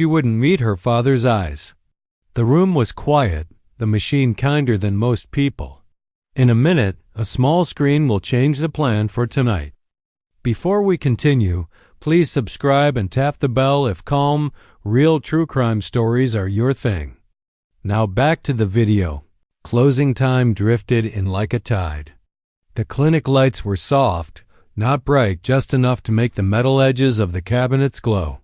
she wouldn't meet her father's eyes. The room was quiet, the machine kinder than most people. In a minute, a small screen will change the plan for tonight. Before we continue, please subscribe and tap the bell if calm, real true crime stories are your thing. Now back to the video. Closing time drifted in like a tide. The clinic lights were soft, not bright, just enough to make the metal edges of the cabinets glow.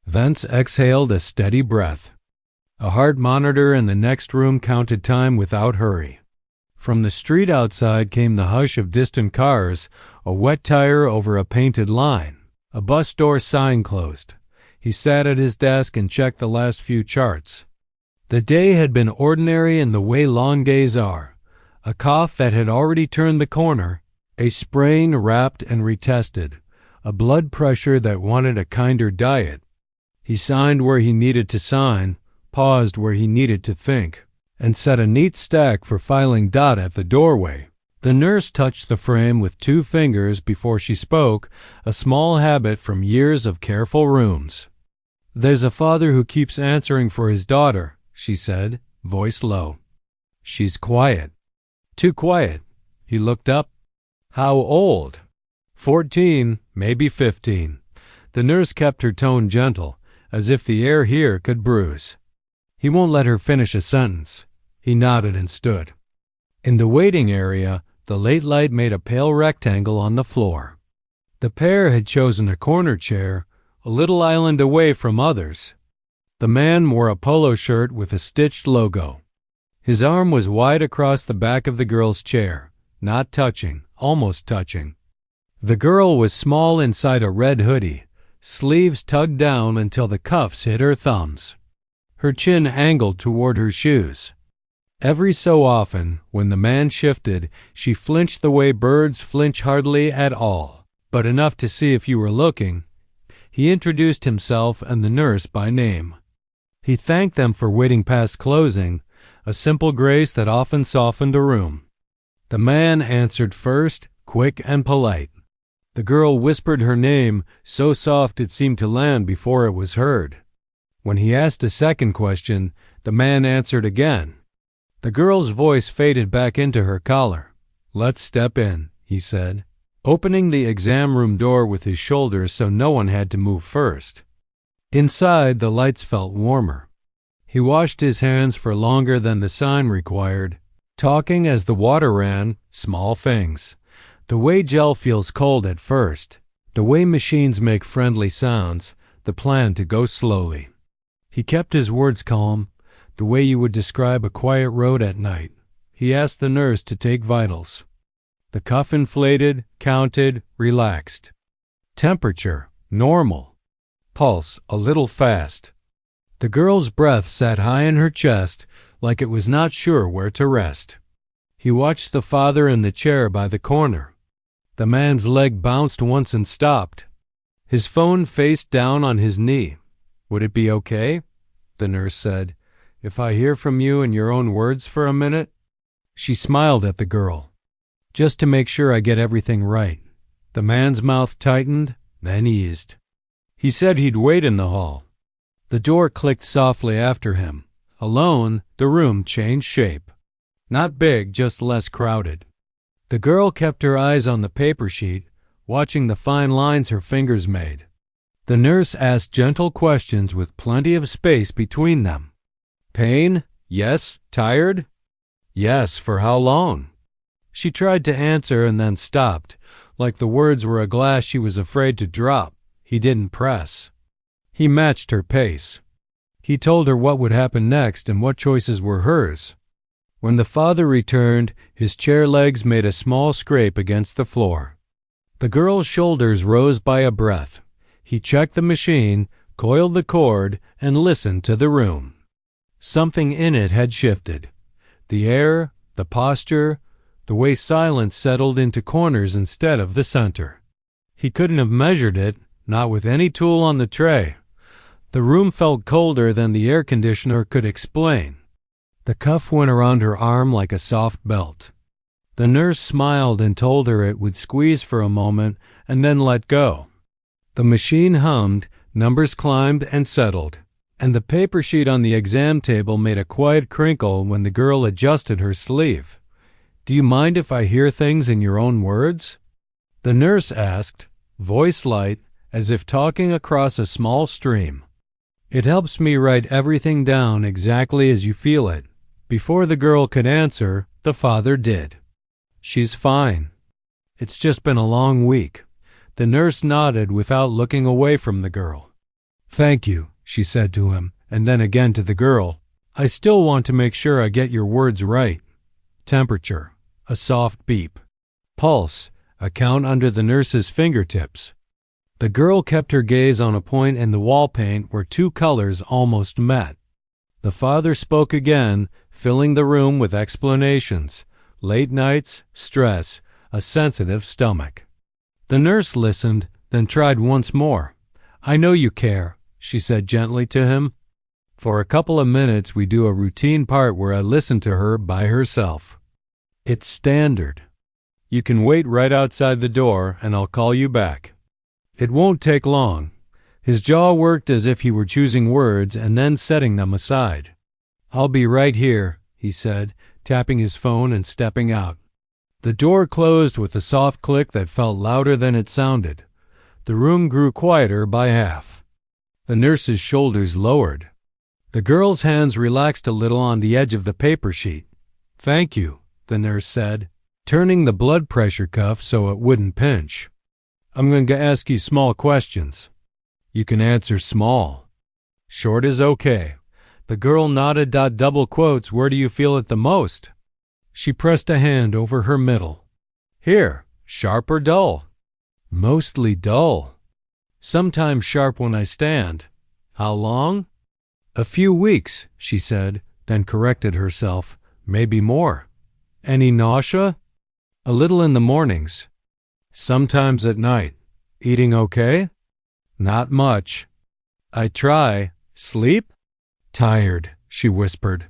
Vents exhaled a steady breath. A heart monitor in the next room counted time without hurry. From the street outside came the hush of distant cars, a wet tire over a painted line. A bus door sign closed. He sat at his desk and checked the last few charts. The day had been ordinary in the way long days are. A cough that had already turned the corner, a sprain wrapped and retested, a blood pressure that wanted a kinder diet. He signed where he needed to sign, paused where he needed to think, and set a neat stack for filing Dot at the doorway. The nurse touched the frame with 2 fingers before she spoke, a small habit from years of careful rooms. "There's a father who keeps answering for his daughter," she said, voice low. "She's quiet." "Too quiet." He looked up. "How old?" 14, maybe 15. The nurse kept her tone gentle, as if the air here could bruise. He won't let her finish a sentence. He nodded and stood. In the waiting area, the late light made a pale rectangle on the floor. The pair had chosen a corner chair, a little island away from others. The man wore a polo shirt with a stitched logo. His arm was wide across the back of the girl's chair, not touching, almost touching. The girl was small inside a red hoodie, sleeves tugged down until the cuffs hit her thumbs. Her chin angled toward her shoes. Every so often, when the man shifted, she flinched the way birds flinch, hardly at all, but enough to see if you were looking. He introduced himself and the nurse by name. He thanked them for waiting past closing, a simple grace that often softened a room. The man answered first, quick and polite. The girl whispered her name, so soft it seemed to land before it was heard. When he asked a second question, the man answered again. The girl's voice faded back into her collar. "Let's step in," he said, opening the exam room door with his shoulders so no one had to move first. Inside, the lights felt warmer. He washed his hands for longer than the sign required, talking as the water ran, small things. The way gel feels cold at first, the way machines make friendly sounds, the plan to go slowly. He kept his words calm, the way you would describe a quiet road at night. He asked the nurse to take vitals. The cuff inflated, counted, relaxed. Temperature, normal. Pulse, a little fast. The girl's breath sat high in her chest, like it was not sure where to rest. He watched the father in the chair by the corner. The man's leg bounced once and stopped. His phone faced down on his knee. "Would it be okay?" the nurse said, "if I hear from you in your own words for a minute?" She smiled at the girl. "Just to make sure I get everything right." The man's mouth tightened, then eased. He said he'd wait in the hall. The door clicked softly after him. Alone, the room changed shape. Not big, just less crowded. The girl kept her eyes on the paper sheet, watching the fine lines her fingers made. The nurse asked gentle questions with plenty of space between them. "Pain? Yes. Tired? Yes. For how long?" She tried to answer and then stopped, like the words were a glass she was afraid to drop. He didn't press. He matched her pace. He told her what would happen next and what choices were hers. When the father returned, his chair legs made a small scrape against the floor. The girl's shoulders rose by a breath. He checked the machine, coiled the cord, and listened to the room. Something in it had shifted. The air, the posture, the way silence settled into corners instead of the center. He couldn't have measured it, not with any tool on the tray. The room felt colder than the air conditioner could explain. The cuff went around her arm like a soft belt. The nurse smiled and told her it would squeeze for a moment and then let go. The machine hummed, numbers climbed and settled. and the paper sheet on the exam table made a quiet crinkle when the girl adjusted her sleeve. "Do you mind if I hear things in your own words?" the nurse asked, voice light, as if talking across a small stream. "It helps me write everything down exactly as you feel it." Before the girl could answer, the father did. "She's fine. It's just been a long week." The nurse nodded without looking away from the girl. "Thank you," she said to him, and then again to the girl. "I still want to make sure I get your words right." Temperature, a soft beep. Pulse, a count under the nurse's fingertips. The girl kept her gaze on a point in the wall paint where two colors almost met. The father spoke again, filling the room with explanations. Late nights, stress, a sensitive stomach. The nurse listened, then tried once more. "I know you care," she said gently to him. "For a couple of minutes we do a routine part where I listen to her by herself. It's standard. You can wait right outside the door and I'll call you back. It won't take long." His jaw worked as if he were choosing words and then setting them aside. "I'll be right here," he said, tapping his phone and stepping out. The door closed with a soft click that felt louder than it sounded. The room grew quieter by half. The nurse's shoulders lowered. The girl's hands relaxed a little on the edge of the paper sheet. "Thank you," the nurse said, turning the blood pressure cuff so it wouldn't pinch. "I'm going to ask you small questions. You can answer small. Short is okay." The girl nodded. Double quotes, "Where do you feel it the most?" She pressed a hand over her middle. "Here, sharp or dull?" "Mostly dull. Sometimes sharp when I stand." "How long?" "A few weeks," she said, then corrected herself. "Maybe more." "Any nausea?" "A little in the mornings. Sometimes at night." "Eating okay?" "Not much." "I try." "Sleep?" "Tired," she whispered.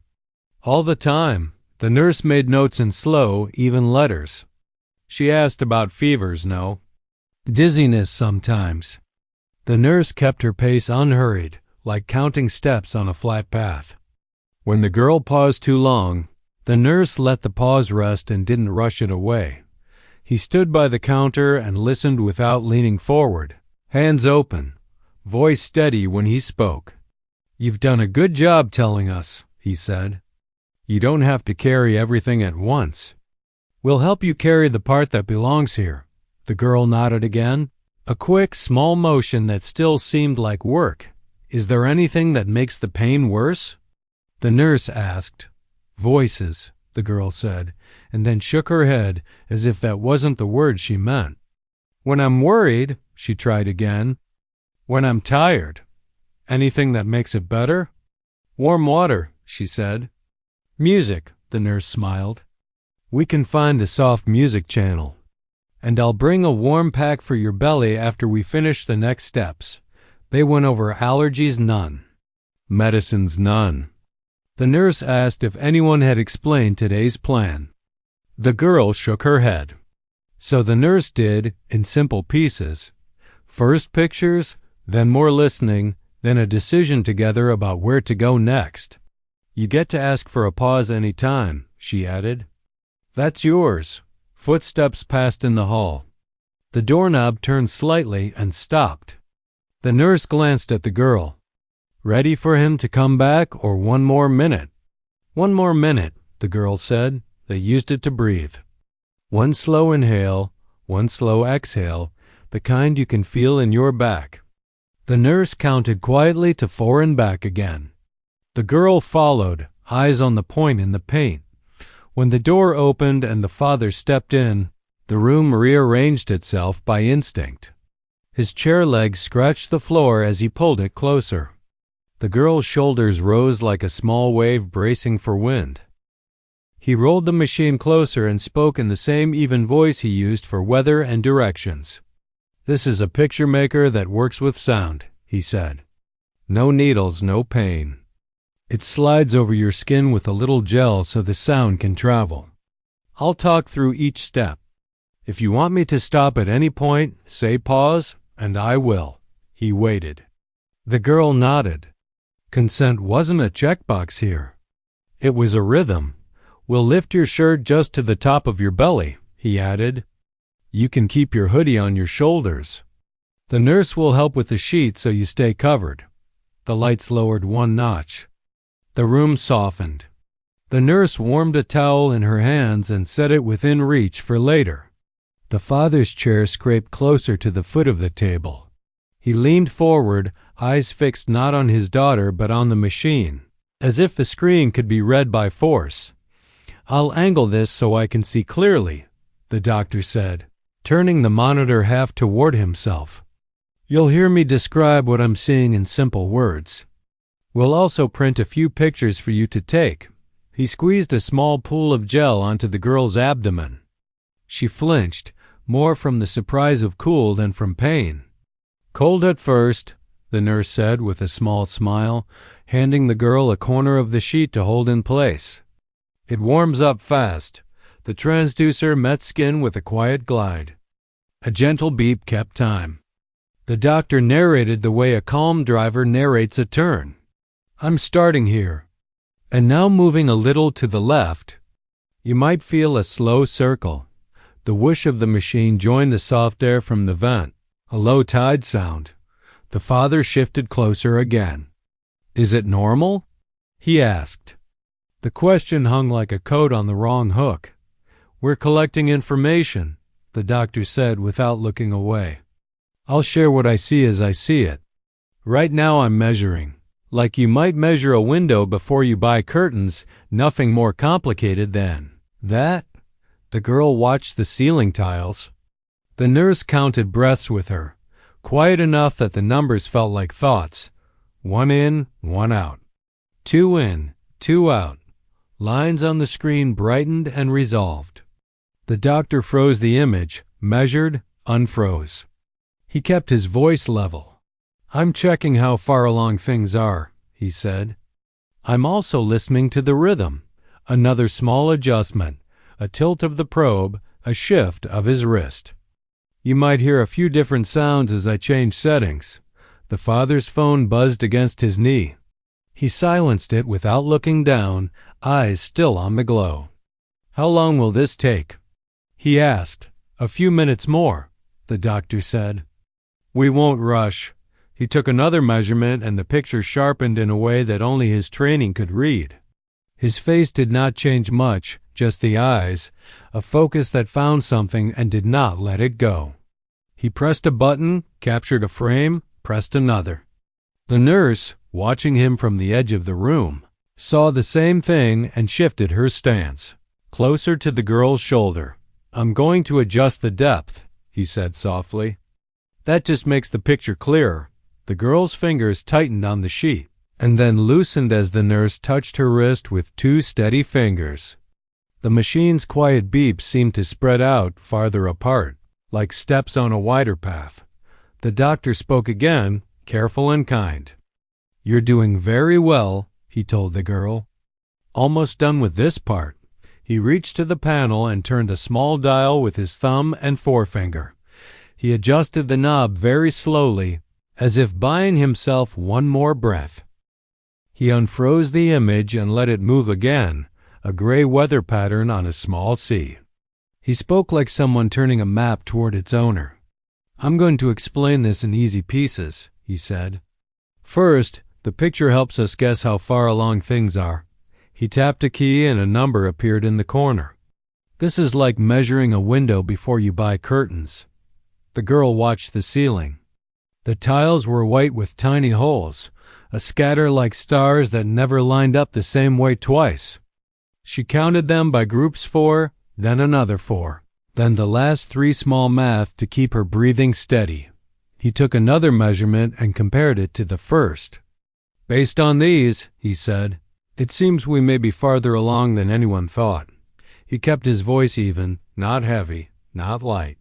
"All the time." The nurse made notes in slow, even letters. She asked about fevers. "No." "Dizziness sometimes." The nurse kept her pace unhurried, like counting steps on a flat path. When the girl paused too long, the nurse let the pause rest and didn't rush it away. He stood by the counter and listened without leaning forward, hands open, voice steady when he spoke. "You've done a good job telling us," he said. "You don't have to carry everything at once. We'll help you carry the part that belongs here." The girl nodded again, a quick, small motion that still seemed like work. "Is there anything that makes the pain worse?" the nurse asked. "Voices," the girl said, and then shook her head as if that wasn't the word she meant. "When I'm worried," she tried again. "When I'm tired." "Anything that makes it better?" "Warm water," she said. "Music," the nurse smiled. "We can find the soft music channel. And I'll bring a warm pack for your belly after we finish the next steps." They went over allergies. None. Medicines. None. The nurse asked if anyone had explained today's plan. The girl shook her head. So the nurse did, in simple pieces. First pictures, then more listening, then a decision together about where to go next. "You get to ask for a pause any time," she added. "That's yours." Footsteps passed in the hall. The doorknob turned slightly and stopped. The nurse glanced at the girl. "Ready for him to come back or one more minute?" "One more minute," the girl said. They used it to breathe. One slow inhale, one slow exhale, the kind you can feel in your back. The nurse counted quietly to 4 and back again. The girl followed, eyes on the point in the paint. When the door opened and the father stepped in, the room rearranged itself by instinct. His chair legs scratched the floor as he pulled it closer. The girl's shoulders rose like a small wave bracing for wind. He rolled the machine closer and spoke in the same even voice he used for weather and directions. "This is a picture maker that works with sound," he said. "No needles, no pain. It slides over your skin with a little gel so the sound can travel. I'll talk through each step. If you want me to stop at any point, say pause, and I will." He waited. The girl nodded. Consent wasn't a checkbox here. It was a rhythm. We'll lift your shirt just to the top of your belly, he added. You can keep your hoodie on your shoulders. The nurse will help with the sheet so you stay covered. The lights lowered one notch. The room softened. The nurse warmed a towel in her hands and set it within reach for later. The father's chair scraped closer to the foot of the table. He leaned forward, eyes fixed not on his daughter but on the machine, as if the screen could be read by force. I'll angle this so I can see clearly, the doctor said, turning the monitor half toward himself. You'll hear me describe what I'm seeing in simple words. We'll also print a few pictures for you to take. He squeezed a small pool of gel onto the girl's abdomen. She flinched, more from the surprise of cool than from pain. Cold at first, the nurse said with a small smile, handing the girl a corner of the sheet to hold in place. It warms up fast. The transducer met skin with a quiet glide. A gentle beep kept time. The doctor narrated the way a calm driver narrates a turn. I'm starting here. And now moving a little to the left. You might feel a slow circle. The whoosh of the machine joined the soft air from the vent. A low tide sound. The father shifted closer again. Is it normal? He asked. The question hung like a coat on the wrong hook. We're collecting information, the doctor said without looking away. I'll share what I see as I see it. Right now I'm measuring. Like you might measure a window before you buy curtains, nothing more complicated than that. The girl watched the ceiling tiles. The nurse counted breaths with her, quiet enough that the numbers felt like thoughts. 1 in, 1 out. 2 in, 2 out. Lines on the screen brightened and resolved. The doctor froze the image, measured, unfroze. He kept his voice level. I'm checking how far along things are, he said. I'm also listening to the rhythm. Another small adjustment, a tilt of the probe, a shift of his wrist. You might hear a few different sounds as I change settings. The father's phone buzzed against his knee. He silenced it without looking down, eyes still on the glow. How long will this take? He asked. A few minutes more, the doctor said. We won't rush. He took another measurement and the picture sharpened in a way that only his training could read. His face did not change much, just the eyes, a focus that found something and did not let it go. He pressed a button, captured a frame, pressed another. The nurse, watching him from the edge of the room, saw the same thing and shifted her stance, closer to the girl's shoulder. I'm going to adjust the depth, he said softly. That just makes the picture clearer. The girl's fingers tightened on the sheet, and then loosened as the nurse touched her wrist with 2 steady fingers. The machine's quiet beeps seemed to spread out farther apart, like steps on a wider path. The doctor spoke again, careful and kind. You're doing very well, he told the girl. Almost done with this part. He reached to the panel and turned a small dial with his thumb and forefinger. He adjusted the knob very slowly, as if buying himself one more breath. He unfroze the image and let it move again, a gray weather pattern on a small sea. He spoke like someone turning a map toward its owner. I'm going to explain this in easy pieces, he said. First, the picture helps us guess how far along things are. He tapped a key and a number appeared in the corner. This is like measuring a window before you buy curtains. The girl watched the ceiling. The tiles were white with tiny holes, a scatter like stars that never lined up the same way twice. She counted them by groups 4, then another 4, then the last 3 small math to keep her breathing steady. He took another measurement and compared it to the first. Based on these, he said, it seems we may be farther along than anyone thought. He kept his voice even, not heavy, not light.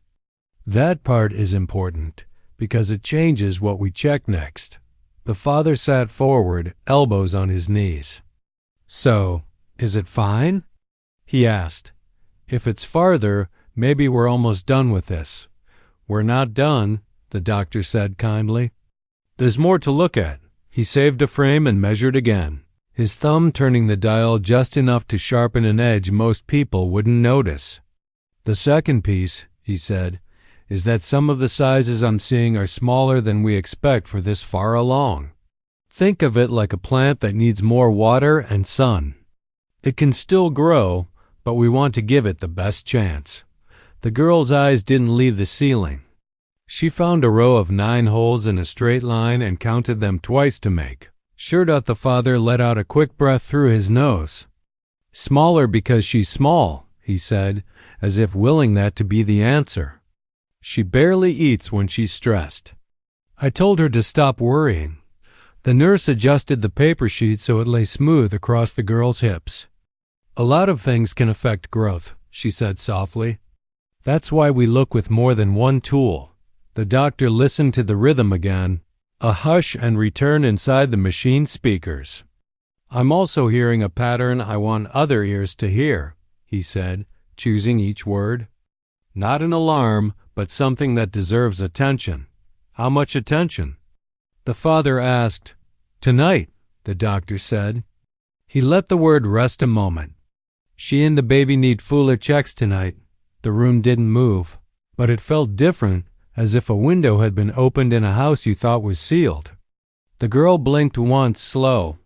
That part is important, because it changes what we check next. The father sat forward, elbows on his knees. So, is it fine? He asked. If it's farther, maybe we're almost done with this. We're not done, the doctor said kindly. There's more to look at. He saved a frame and measured again, his thumb turning the dial just enough to sharpen an edge most people wouldn't notice. "The second piece," he said, "is that some of the sizes I'm seeing are smaller than we expect for this far along. Think of it like a plant that needs more water and sun. It can still grow, but we want to give it the best chance." The girl's eyes didn't leave the ceiling. She found a row of 9 holes in a straight line and counted them twice to make. Sure. The father let out a quick breath through his nose. "Smaller because she's small," he said, as if willing that to be the answer. "She barely eats when she's stressed." I told her to stop worrying. The nurse adjusted the paper sheet so it lay smooth across the girl's hips. "A lot of things can affect growth," she said softly. "That's why we look with more than one tool." The doctor listened to the rhythm again, a hush and return inside the machine speakers. "I'm also hearing a pattern I want other ears to hear," he said, choosing each word. "Not an alarm, but something that deserves attention." "How much attention?" The father asked. "Tonight," the doctor said. He let the word rest a moment. "She and the baby need fuller checks tonight." The room didn't move, but it felt different, as if a window had been opened in a house you thought was sealed. The girl blinked once, slow.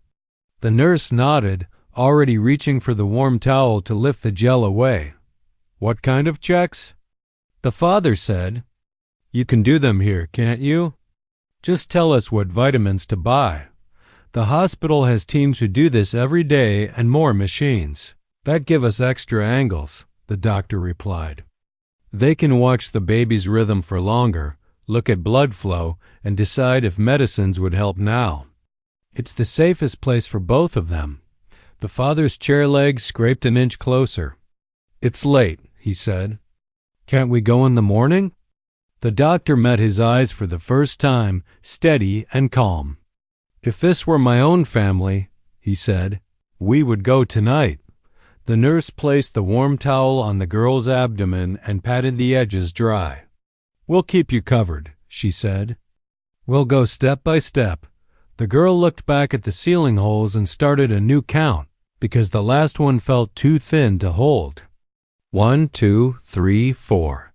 The nurse nodded, already reaching for the warm towel to lift the gel away. "What kind of checks?" The father said. "You can do them here, can't you? Just tell us what vitamins to buy. The hospital has teams who do this every day and more machines. That give us extra angles," the doctor replied. "They can watch the baby's rhythm for longer, look at blood flow, and decide if medicines would help now. It's the safest place for both of them." The father's chair legs scraped an inch closer. "It's late," he said. "Can't we go in the morning?" The doctor met his eyes for the first time, steady and calm. "If this were my own family," he said, "we would go tonight." The nurse placed the warm towel on the girl's abdomen and patted the edges dry. "We'll keep you covered," she said. "We'll go step by step." The girl looked back at the ceiling holes and started a new count, because the last one felt too thin to hold. 1, 2, 3, 4.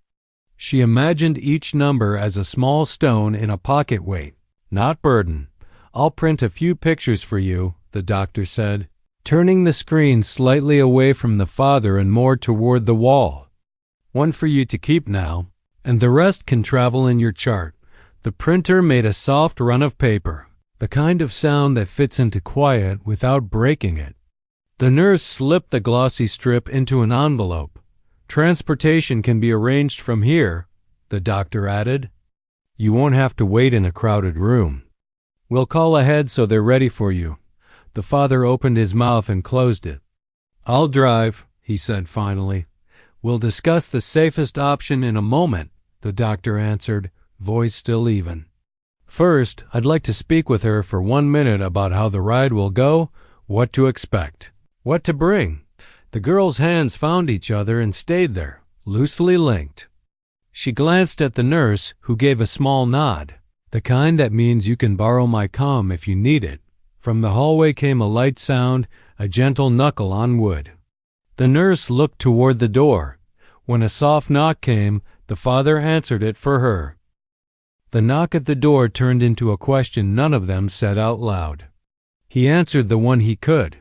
She imagined each number as a small stone in a pocket weight, not burden. "I'll print a few pictures for you," the doctor said, turning the screen slightly away from the father and more toward the wall. "One for you to keep now, and the rest can travel in your chart." The printer made a soft run of paper, the kind of sound that fits into quiet without breaking it. The nurse slipped the glossy strip into an envelope. "Transportation can be arranged from here," the doctor added. "You won't have to wait in a crowded room. We'll call ahead so they're ready for you." The father opened his mouth and closed it. "I'll drive," he said finally. "We'll discuss the safest option in a moment," the doctor answered, voice still even. "First, I'd like to speak with her for 1 minute about how the ride will go, what to expect, what to bring." The girl's hands found each other and stayed there, loosely linked. She glanced at the nurse, who gave a small nod, the kind that means you can borrow my comm if you need it. From the hallway came a light sound, a gentle knuckle on wood. The nurse looked toward the door. When a soft knock came, the father answered it for her. The knock at the door turned into a question none of them said out loud. He answered the one he could.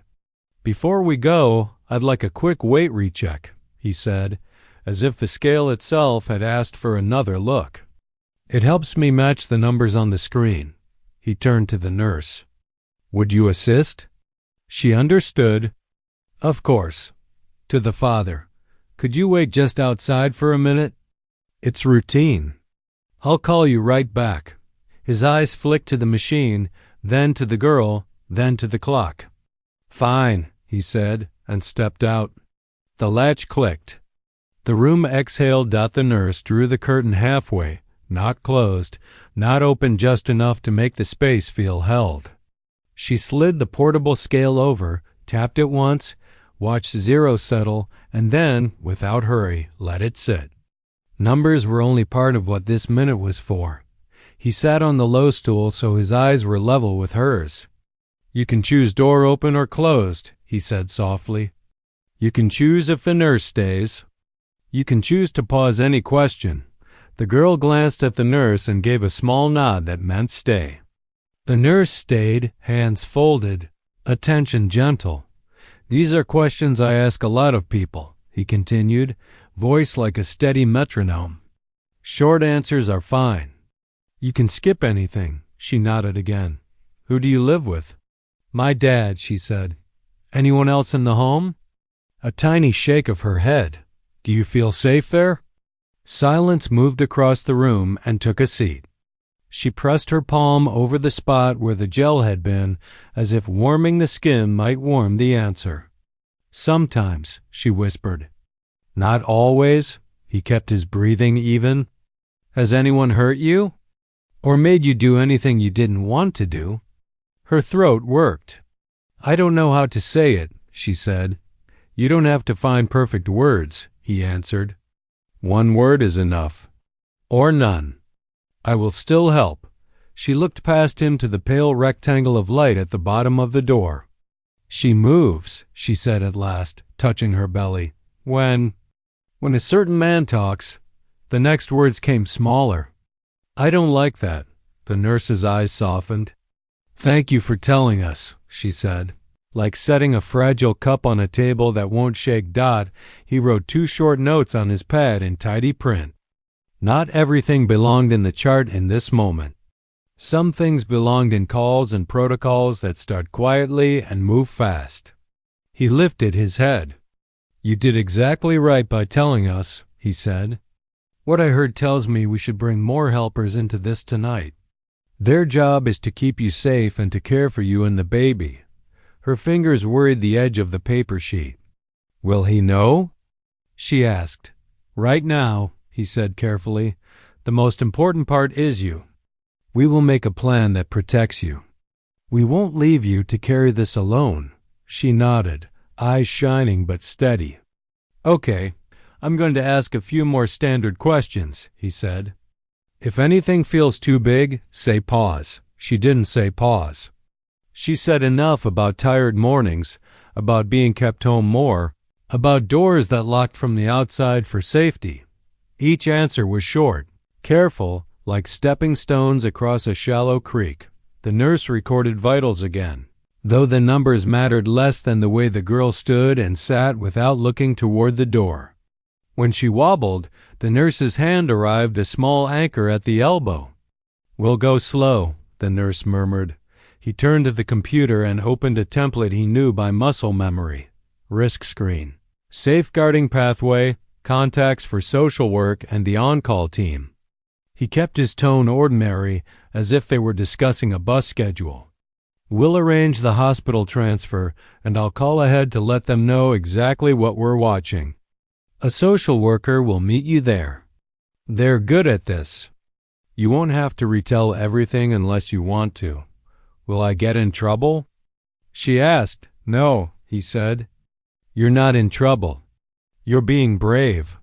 "Before we go, I'd like a quick weight recheck," he said, as if the scale itself had asked for another look. "It helps me match the numbers on the screen." He turned to the nurse. "Would you assist?" She understood. "Of course." To the father, "Could you wait just outside for a minute? It's routine." "I'll call you right back." His eyes flicked to the machine, then to the girl, then to the clock. "Fine," he said, and stepped out. The latch clicked. The room exhaled. The nurse drew the curtain halfway, not closed, not open just enough to make the space feel held. She slid the portable scale over, tapped it once, watched zero settle, and then, without hurry, let it sit. Numbers were only part of what this minute was for. He sat on the low stool so his eyes were level with hers. "You can choose door open or closed," he said softly. "You can choose if the nurse stays. You can choose to pause any question." The girl glanced at the nurse and gave a small nod that meant stay. The nurse stayed, hands folded, attention gentle. "These are questions I ask a lot of people," he continued, voice like a steady metronome. "Short answers are fine. You can skip anything." She nodded again. "Who do you live with?" "My dad," she said. "Anyone else in the home?" A tiny shake of her head. "Do you feel safe there?" Silence moved across the room and took a seat. She pressed her palm over the spot where the gel had been, as if warming the skin might warm the answer. "Sometimes," she whispered. "Not always." He kept his breathing even. "Has anyone hurt you? Or made you do anything you didn't want to do?" Her throat worked. "I don't know how to say it," she said. "You don't have to find perfect words," he answered. "One word is enough. Or none. I will still help." She looked past him to the pale rectangle of light at the bottom of the door. "She moves," she said at last, touching her belly. When a certain man talks," the next words came smaller. "I don't like that." The nurse's eyes softened. "Thank you for telling us," she said. Like setting a fragile cup on a table that won't shake. He wrote 2 short notes on his pad in tidy print. Not everything belonged in the chart in this moment. Some things belonged in calls and protocols that start quietly and move fast. He lifted his head. "You did exactly right by telling us," he said. "What I heard tells me we should bring more helpers into this tonight. Their job is to keep you safe and to care for you and the baby." Her fingers worried the edge of the paper sheet. "Will he know?" she asked. "Right now," he said carefully, "the most important part is you. We will make a plan that protects you. We won't leave you to carry this alone." She nodded, eyes shining but steady. "Okay, I'm going to ask a few more standard questions," he said. "If anything feels too big, say pause." She didn't say pause. She said enough about tired mornings, about being kept home more, about doors that locked from the outside for safety. Each answer was short, careful, like stepping stones across a shallow creek. The nurse recorded vitals again, though the numbers mattered less than the way the girl stood and sat without looking toward the door. When she wobbled, the nurse's hand arrived a small anchor at the elbow. "We'll go slow," the nurse murmured. He turned to the computer and opened a template he knew by muscle memory. Risk screen. Safeguarding pathway, contacts for social work, and the on-call team. He kept his tone ordinary, as if they were discussing a bus schedule. "We'll arrange the hospital transfer, and I'll call ahead to let them know exactly what we're watching. A social worker will meet you there. They're good at this. You won't have to retell everything unless you want to." "Will I get in trouble?" she asked. "No," he said. "You're not in trouble. You're being brave."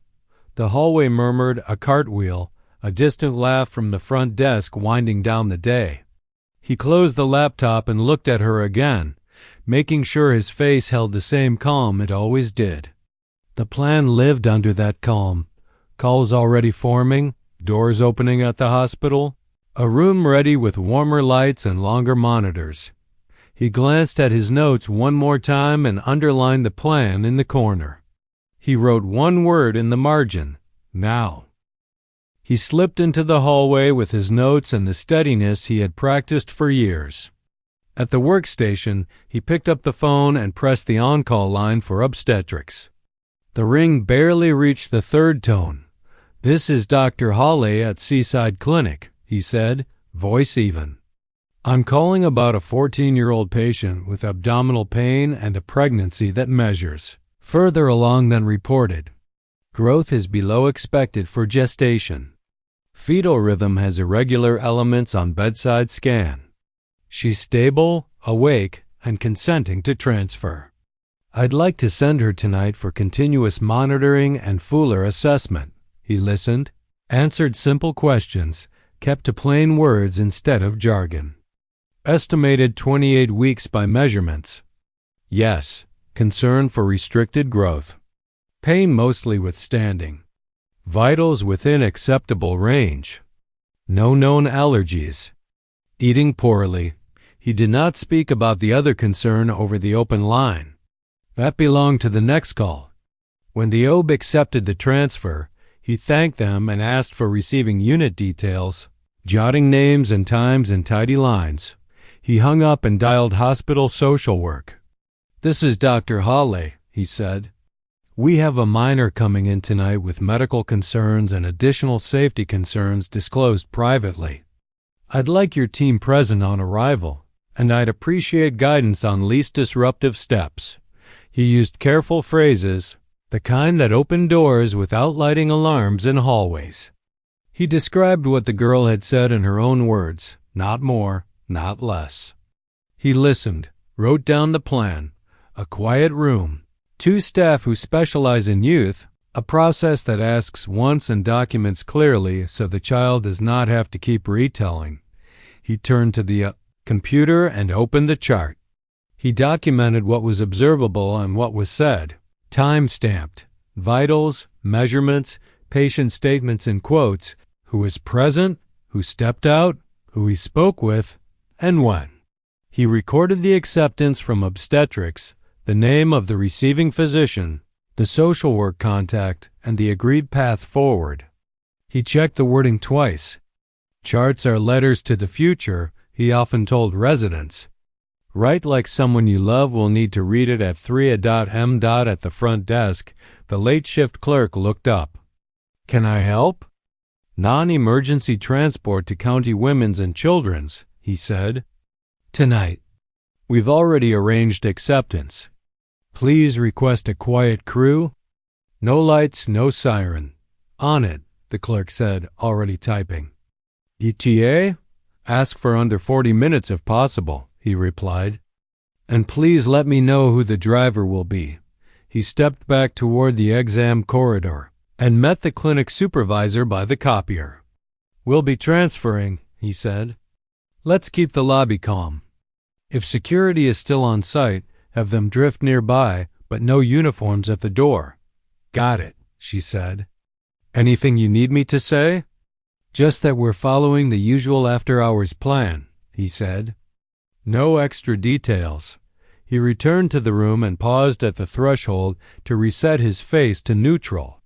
The hallway murmured a cartwheel, a distant laugh from the front desk winding down the day. He closed the laptop and looked at her again, making sure his face held the same calm it always did. The plan lived under that calm. Calls already forming, doors opening at the hospital, a room ready with warmer lights and longer monitors. He glanced at his notes one more time and underlined the plan in the corner. He wrote one word in the margin: now. He slipped into the hallway with his notes and the steadiness he had practiced for years. At the workstation, he picked up the phone and pressed the on-call line for obstetrics. The ring barely reached the third tone. "This is Dr. Hawley at Seaside Clinic," he said, voice even. "I'm calling about a 14-year-old patient with abdominal pain and a pregnancy that measures further along than reported. Growth is below expected for gestation. Fetal rhythm has irregular elements on bedside scan. She's stable, awake, and consenting to transfer. I'd like to send her tonight for continuous monitoring and fuller assessment." He listened, answered simple questions, kept to plain words instead of jargon. Estimated 28 weeks by measurements. Yes, concern for restricted growth. Pain mostly withstanding. Vitals within acceptable range. No known allergies. Eating poorly. He did not speak about the other concern over the open line. That belonged to the next call. When the OB accepted the transfer, he thanked them and asked for receiving unit details, jotting names and times in tidy lines. He hung up and dialed hospital social work. "This is Dr. Hawley," he said. "We have a minor coming in tonight with medical concerns and additional safety concerns disclosed privately. I'd like your team present on arrival, and I'd appreciate guidance on least disruptive steps." He used careful phrases, the kind that opened doors without lighting alarms in hallways. He described what the girl had said in her own words, not more, not less. He listened, wrote down the plan, a quiet room, 2 staff who specialize in youth, a process that asks once and documents clearly so the child does not have to keep retelling. He turned to the computer and opened the chart. He documented what was observable and what was said, time-stamped, vitals, measurements, patient statements in quotes, who was present, who stepped out, who he spoke with, and when. He recorded the acceptance from obstetrics, the name of the receiving physician, the social work contact, and the agreed path forward. He checked the wording twice. Charts are letters to the future, he often told residents. Write like someone you love will need to read it at 3 a.m. At the front desk, the late shift clerk looked up. "Can I help?" "Non-emergency transport to County Women's and Children's," he said. "Tonight. We've already arranged acceptance. Please request a quiet crew. No lights, no siren. On it," the clerk said, already typing. "ETA? Ask for under 40 minutes if possible," he replied. "And please let me know who the driver will be." He stepped back toward the exam corridor and met the clinic supervisor by the copier. "We'll be transferring," he said. "Let's keep the lobby calm. If security is still on site, have them drift nearby, but no uniforms at the door." "Got it," she said. "Anything you need me to say?" "Just that we're following the usual after-hours plan," he said. "No extra details." He returned to the room and paused at the threshold to reset his face to neutral.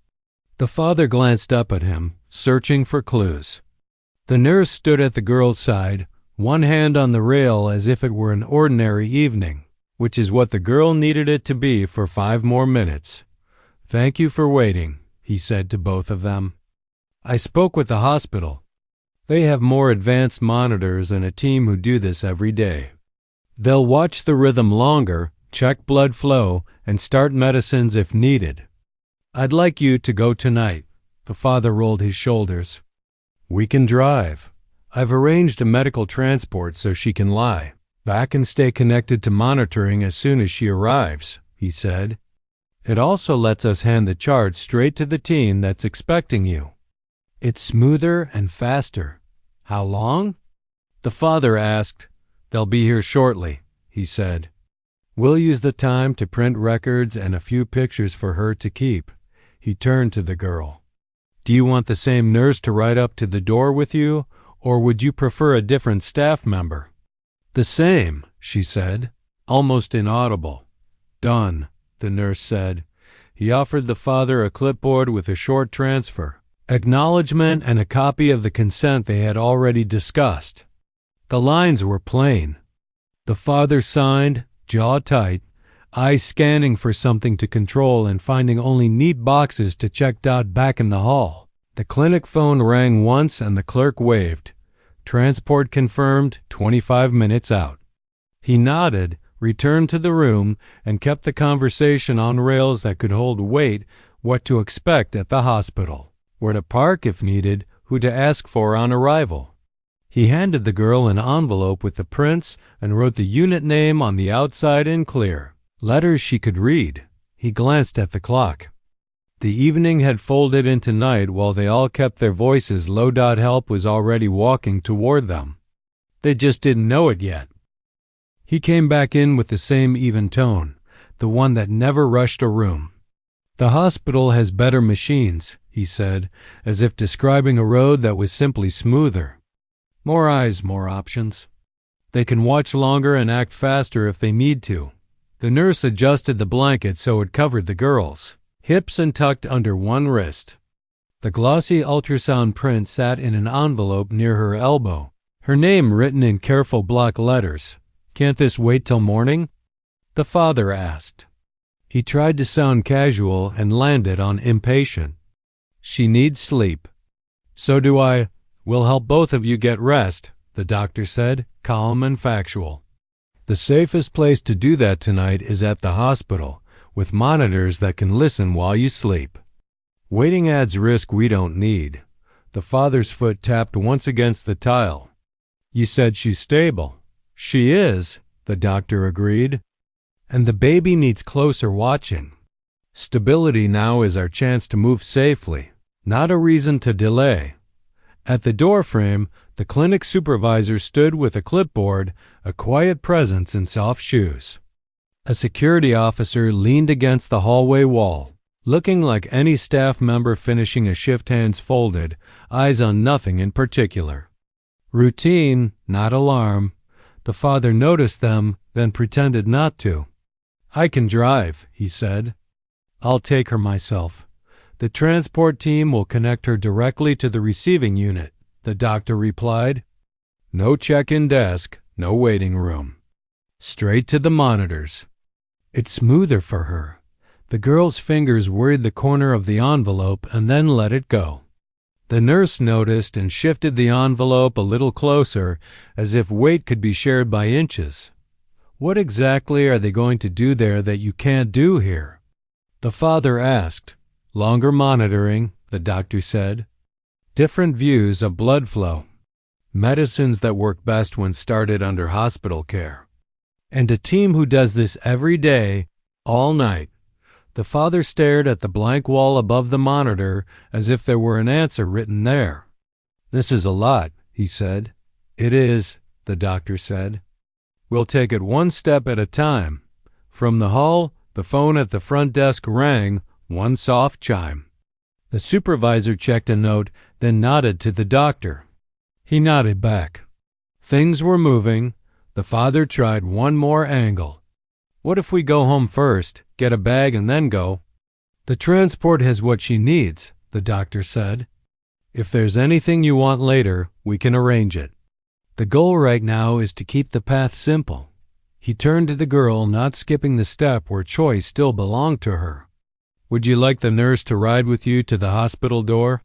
The father glanced up at him, searching for clues. The nurse stood at the girl's side, one hand on the rail as if it were an ordinary evening, which is what the girl needed it to be for 5 more minutes. "Thank you for waiting," he said to both of them. "I spoke with the hospital. They have more advanced monitors and a team who do this every day. They'll watch the rhythm longer, check blood flow, and start medicines if needed. I'd like you to go tonight." The father rolled his shoulders. "We can drive. I've arranged a medical transport so she can lie back and stay connected to monitoring as soon as she arrives," he said. "It also lets us hand the chart straight to the team that's expecting you. It's smoother and faster." "How long?" The father asked. "They'll be here shortly," he said. "We'll use the time to print records and a few pictures for her to keep." He turned to the girl. "Do you want the same nurse to ride up to the door with you, or would you prefer a different staff member?" "The same," she said, almost inaudible. "Done," the nurse said. He offered the father a clipboard with a short transfer, acknowledgement, and a copy of the consent they had already discussed. The lines were plain. The father signed, jaw tight, eyes scanning for something to control and finding only neat boxes to check back in the hall. The clinic phone rang once and the clerk waved. Transport confirmed, 25 minutes out. He nodded, returned to the room, and kept the conversation on rails that could hold weight, what to expect at the hospital, where to park if needed, who to ask for on arrival. He handed the girl an envelope with the prints and wrote the unit name on the outside in clear, letters she could read. He glanced at the clock. The evening had folded into night while they all kept their voices low. Help was already walking toward them. They just didn't know it yet. He came back in with the same even tone, the one that never rushed a room. The hospital has better machines, he said, as if describing a road that was simply smoother. More eyes, more options. They can watch longer and act faster if they need to. The nurse adjusted the blanket so it covered the girls, hips and tucked under one wrist. The glossy ultrasound print sat in an envelope near her elbow, her name written in careful block letters. Can't this wait till morning? The father asked. He tried to sound casual and landed on impatient. She needs sleep. So do I. We'll help both of you get rest, the doctor said, calm and factual. The safest place to do that tonight is at the hospital, with monitors that can listen while you sleep. Waiting adds risk we don't need. The father's foot tapped once against the tile. You said she's stable. She is, the doctor agreed. And the baby needs closer watching. Stability now is our chance to move safely, not a reason to delay. At the doorframe, the clinic supervisor stood with a clipboard, a quiet presence in soft shoes. A security officer leaned against the hallway wall, looking like any staff member finishing a shift, hands folded, eyes on nothing in particular. Routine, not alarm. The father noticed them, then pretended not to. I can drive, he said. I'll take her myself. The transport team will connect her directly to the receiving unit, the doctor replied. No check-in desk, no waiting room. Straight to the monitors. It's smoother for her. The girl's fingers worried the corner of the envelope and then let it go. The nurse noticed and shifted the envelope a little closer, as if weight could be shared by inches. What exactly are they going to do there that you can't do here? The father asked. Longer monitoring, the doctor said. Different views of blood flow. Medicines that work best when started under hospital care. And a team who does this every day, all night. The father stared at the blank wall above the monitor as if there were an answer written there. This is a lot, he said. It is, the doctor said. We'll take it one step at a time. From the hall, the phone at the front desk rang, one soft chime. The supervisor checked a note, then nodded to the doctor. He nodded back. Things were moving. The father tried one more angle. What if we go home first, get a bag, and then go? The transport has what she needs, the doctor said. If there's anything you want later, we can arrange it. The goal right now is to keep the path simple. He turned to the girl, not skipping the step where choice still belonged to her. Would you like the nurse to ride with you to the hospital door?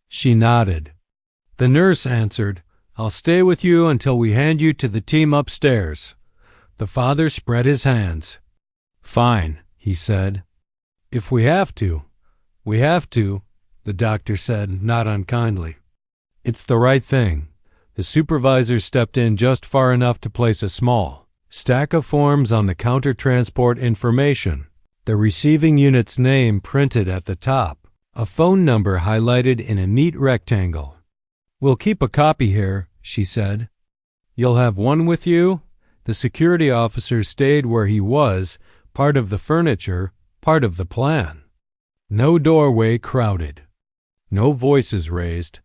She nodded. The nurse answered, I'll stay with you until we hand you to the team upstairs. The father spread his hands. Fine, he said. If we have to, we have to, the doctor said, not unkindly. It's the right thing. The supervisor stepped in just far enough to place a small stack of forms on the counter. Transport information, the receiving unit's name printed at the top, a phone number highlighted in a neat rectangle. We'll keep a copy here, she said. You'll have one with you? The security officer stayed where he was, part of the furniture, part of the plan. No doorway crowded. No voices raised.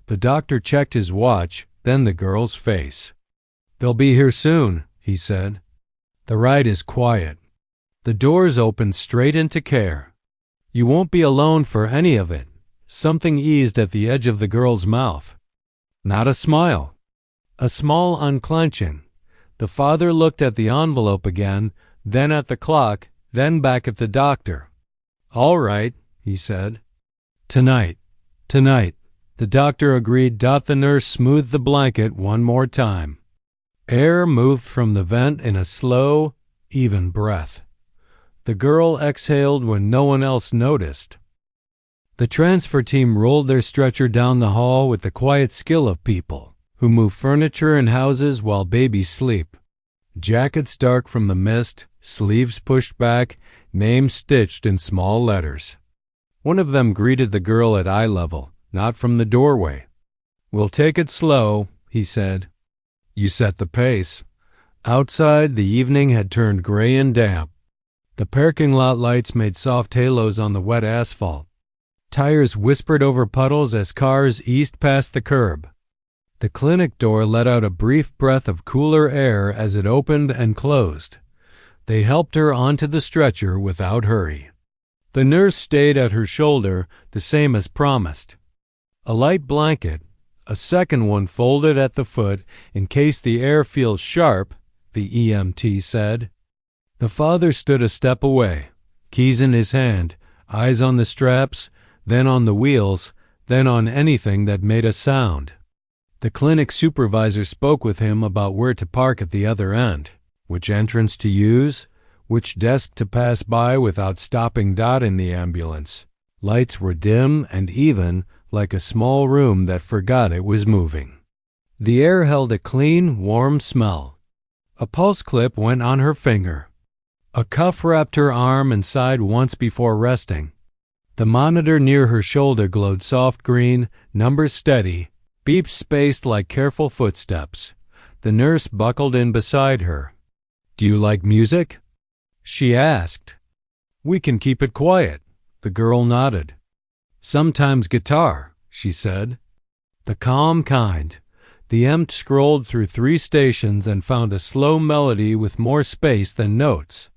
The doctor checked his watch, then the girl's face. They'll be here soon, he said. The ride is quiet. The doors open straight into care. You won't be alone for any of it. Something eased at the edge of the girl's mouth. Not a smile. A small unclenching. The father looked at the envelope again, then at the clock, then back at the doctor. All right, he said. Tonight. The doctor agreed. The nurse smoothed the blanket one more time. Air moved from the vent in a slow, even breath. The girl exhaled when no one else noticed. The transfer team rolled their stretcher down the hall with the quiet skill of people who move furniture in houses while babies sleep. Jackets dark from the mist, sleeves pushed back, names stitched in small letters. One of them greeted the girl at eye level, not from the doorway. "We'll take it slow," he said. "You set the pace." Outside, the evening had turned gray and damp. The parking lot lights made soft halos on the wet asphalt. Tires whispered over puddles as cars eased past the curb. The clinic door let out a brief breath of cooler air as it opened and closed. They helped her onto the stretcher without hurry. The nurse stayed at her shoulder, the same as promised. A light blanket, a second one folded at the foot in case the air feels sharp, the EMT said. The father stood a step away, keys in his hand, eyes on the straps, then on the wheels, then on anything that made a sound. The clinic supervisor spoke with him about where to park at the other end, which entrance to use, which desk to pass by without stopping Dot in the ambulance. Lights were dim and even, like a small room that forgot it was moving. The air held a clean, warm smell. A pulse clip went on her finger. A cuff wrapped her arm and sighed once before resting. The monitor near her shoulder glowed soft green, numbers steady, beeps spaced like careful footsteps. The nurse buckled in beside her. "Do you like music?" she asked. "We can keep it quiet." The girl nodded. "Sometimes guitar," she said. The calm kind. The EMT scrolled through 3 stations and found a slow melody with more space than notes.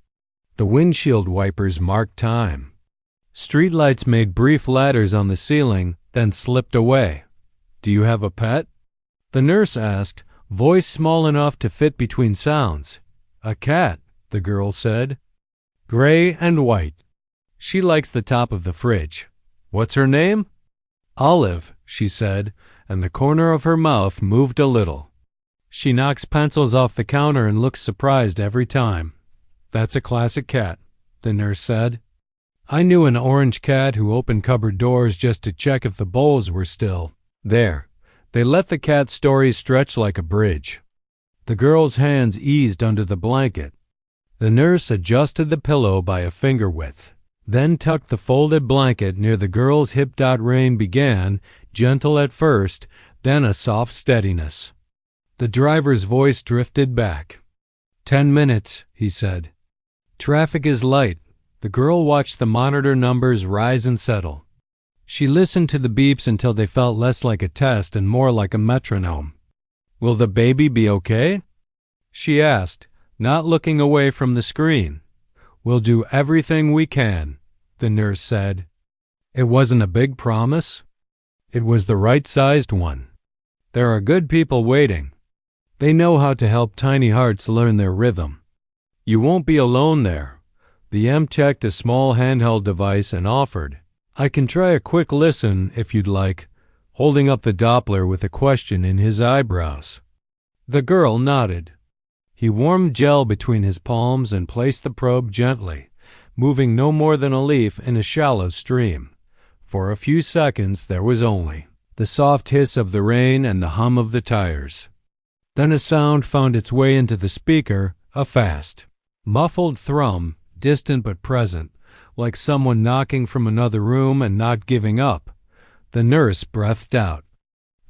The windshield wipers marked time. Streetlights made brief ladders on the ceiling, then slipped away. "Do you have a pet?" the nurse asked, voice small enough to fit between sounds. "A cat," the girl said. "Gray and white. She likes the top of the fridge." "What's her name?" "Olive," she said, and the corner of her mouth moved a little. "She knocks pencils off the counter and looks surprised every time." "That's a classic cat," the nurse said. "I knew an orange cat who opened cupboard doors just to check if the bowls were still there." They let the cat story stretch like a bridge. The girl's hands eased under the blanket. The nurse adjusted the pillow by a finger width, then tucked the folded blanket near the girl's hip. Rain began, gentle at first, then a soft steadiness. The driver's voice drifted back. 10 minutes, he said. Traffic is light. The girl watched the monitor numbers rise and settle. She listened to the beeps until they felt less like a test and more like a metronome. "Will the baby be okay?" she asked, not looking away from the screen. "We'll do everything we can," the nurse said. It wasn't a big promise. It was the right-sized one. There are good people waiting. They know how to help tiny hearts learn their rhythm. You won't be alone there. The M checked a small handheld device and offered, "I can try a quick listen if you'd like," holding up the Doppler with a question in his eyebrows. The girl nodded. He warmed gel between his palms and placed the probe gently, moving no more than a leaf in a shallow stream. For a few seconds there was only the soft hiss of the rain and the hum of the tires. Then a sound found its way into the speaker, a fast, muffled thrum, distant but present, like someone knocking from another room and not giving up. The nurse breathed out.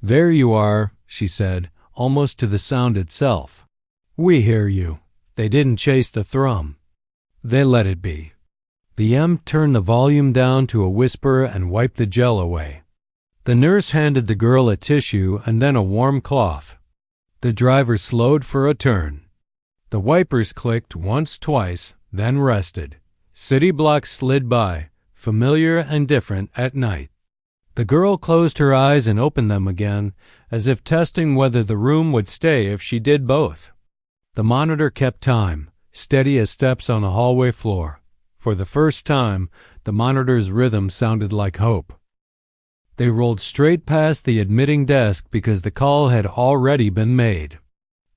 "There you are," she said, almost to the sound itself. "We hear you." They didn't chase the thrum. They let it be. The M turned the volume down to a whisper and wiped the gel away. The nurse handed the girl a tissue and then a warm cloth. The driver slowed for a turn. The wipers clicked once, twice, then rested. City blocks slid by, familiar and different at night. The girl closed her eyes and opened them again, as if testing whether the room would stay if she did both. The monitor kept time, steady as steps on a hallway floor. For the first time, the monitor's rhythm sounded like hope. They rolled straight past the admitting desk because the call had already been made.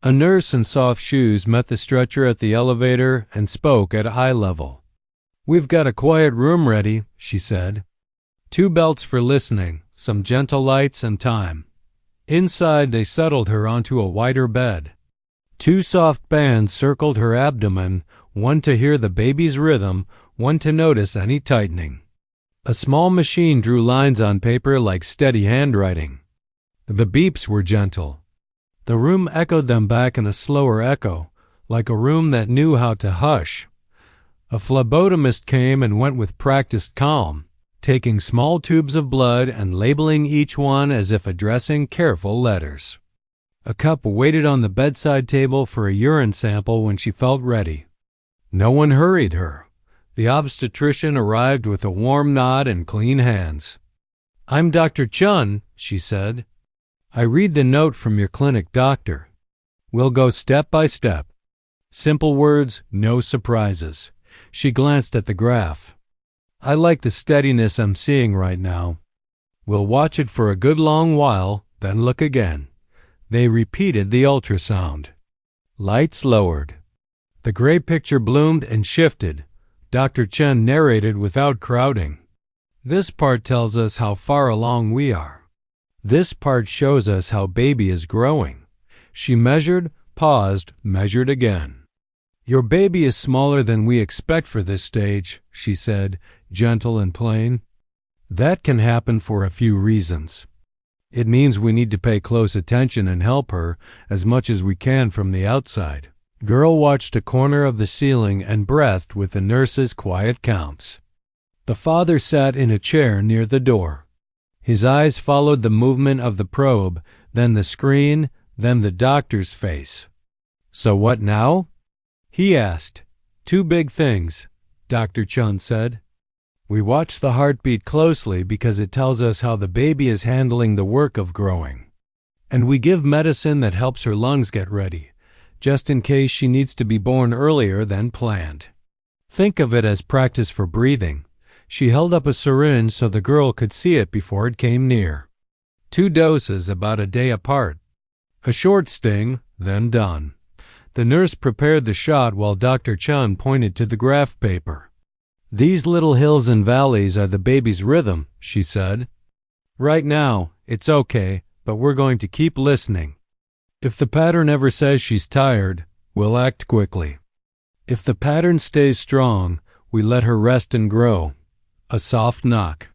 A nurse in soft shoes met the stretcher at the elevator and spoke at eye level. "We've got a quiet room ready," she said. 2 belts for listening, some gentle lights and time. Inside they settled her onto a wider bed. 2 soft bands circled her abdomen, one to hear the baby's rhythm, one to notice any tightening. A small machine drew lines on paper like steady handwriting. The beeps were gentle. The room echoed them back in a slower echo, like a room that knew how to hush. A phlebotomist came and went with practiced calm, taking small tubes of blood and labeling each one as if addressing careful letters. A cup waited on the bedside table for a urine sample when she felt ready. No one hurried her. The obstetrician arrived with a warm nod and clean hands. "I'm Dr. Chun," she said. "I read the note from your clinic doctor. We'll go step by step. Simple words, no surprises." She glanced at the graph. "I like the steadiness I'm seeing right now. We'll watch it for a good long while, then look again." They repeated the ultrasound. Lights lowered. The gray picture bloomed and shifted. Dr. Chen narrated without crowding. "This part tells us how far along we are. This part shows us how baby is growing." She measured, paused, measured again. "Your baby is smaller than we expect for this stage," she said, gentle and plain. "That can happen for a few reasons. It means we need to pay close attention and help her as much as we can from the outside." Girl watched a corner of the ceiling and breathed with the nurse's quiet counts. The father sat in a chair near the door. His eyes followed the movement of the probe, then the screen, then the doctor's face. "So what now?" he asked. "Two big things," Dr. Chun said. "We watch the heartbeat closely because it tells us how the baby is handling the work of growing. And we give medicine that helps her lungs get ready, just in case she needs to be born earlier than planned. Think of it as practice for breathing." She held up a syringe so the girl could see it before it came near. 2 doses about a day apart. A short sting, then done. The nurse prepared the shot while Dr. Chun pointed to the graph paper. "These little hills and valleys are the baby's rhythm," she said. "Right now, it's okay, but we're going to keep listening. If the pattern ever says she's tired, we'll act quickly. If the pattern stays strong, we let her rest and grow." A soft knock.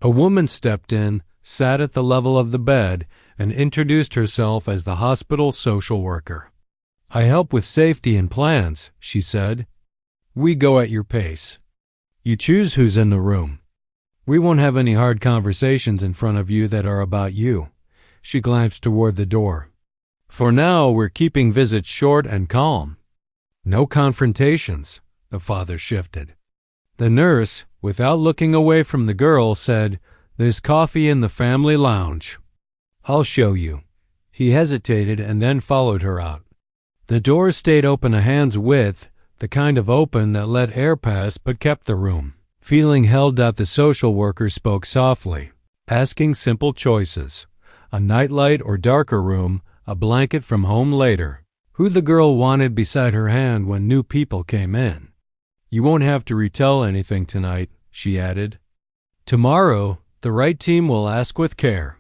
A woman stepped in, sat at the level of the bed, and introduced herself as the hospital social worker. "I help with safety and plans," she said. "We go at your pace. You choose who's in the room. We won't have any hard conversations in front of you that are about you." She glanced toward the door. "For now, we're keeping visits short and calm. No confrontations." The father shifted. The nurse, without looking away from the girl, said, "There's coffee in the family lounge." "I'll show you." He hesitated and then followed her out. The door stayed open a hand's width, the kind of open that let air pass but kept the room. Feeling held out, the social worker spoke softly, asking simple choices. A nightlight or darker room, a blanket from home later. Who the girl wanted beside her hand when new people came in. "You won't have to retell anything tonight," she added. "Tomorrow, the right team will ask with care.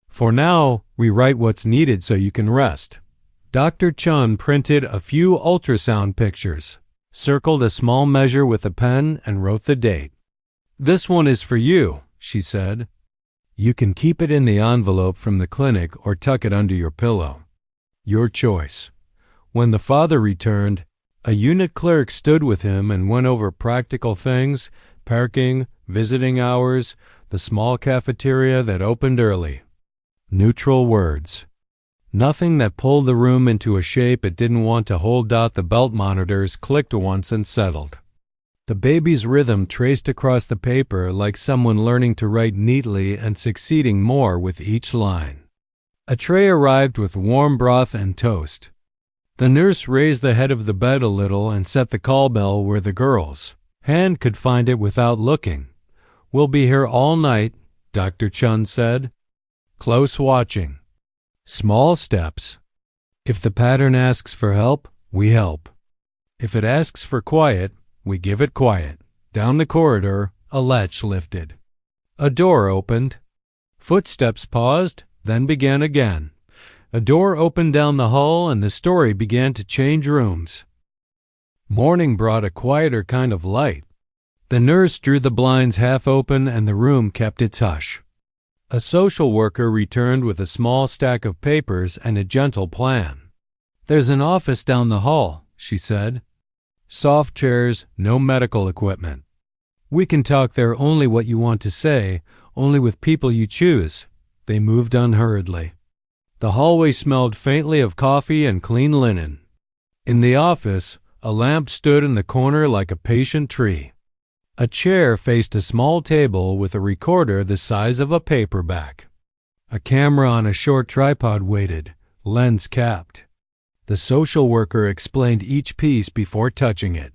For now, we write what's needed so you can rest." Dr. Chun printed a few ultrasound pictures, circled a small measure with a pen, and wrote the date. "This one is for you," she said. "You can keep it in the envelope from the clinic or tuck it under your pillow. Your choice." When the father returned, a unit clerk stood with him and went over practical things, parking, visiting hours, the small cafeteria that opened early. Neutral words. Nothing that pulled the room into a shape it didn't want to hold. The belt monitors clicked once and settled. The baby's rhythm traced across the paper like someone learning to write neatly and succeeding more with each line. A tray arrived with warm broth and toast. The nurse raised the head of the bed a little and set the call bell where the girl's hand could find it without looking. "We'll be here all night," Dr. Chun said. "Close watching. Small steps. If the pattern asks for help, we help. If it asks for quiet, we give it quiet." Down the corridor, a latch lifted. A door opened. Footsteps paused, then began again. A door opened down the hall and the story began to change rooms. Morning brought a quieter kind of light. The nurse drew the blinds half open and the room kept its hush. A social worker returned with a small stack of papers and a gentle plan. "There's an office down the hall," she said. "Soft chairs, no medical equipment. We can talk there only what you want to say, only with people you choose." They moved unhurriedly. The hallway smelled faintly of coffee and clean linen. In the office, a lamp stood in the corner like a patient tree. A chair faced a small table with a recorder the size of a paperback. A camera on a short tripod waited, lens capped. The social worker explained each piece before touching it.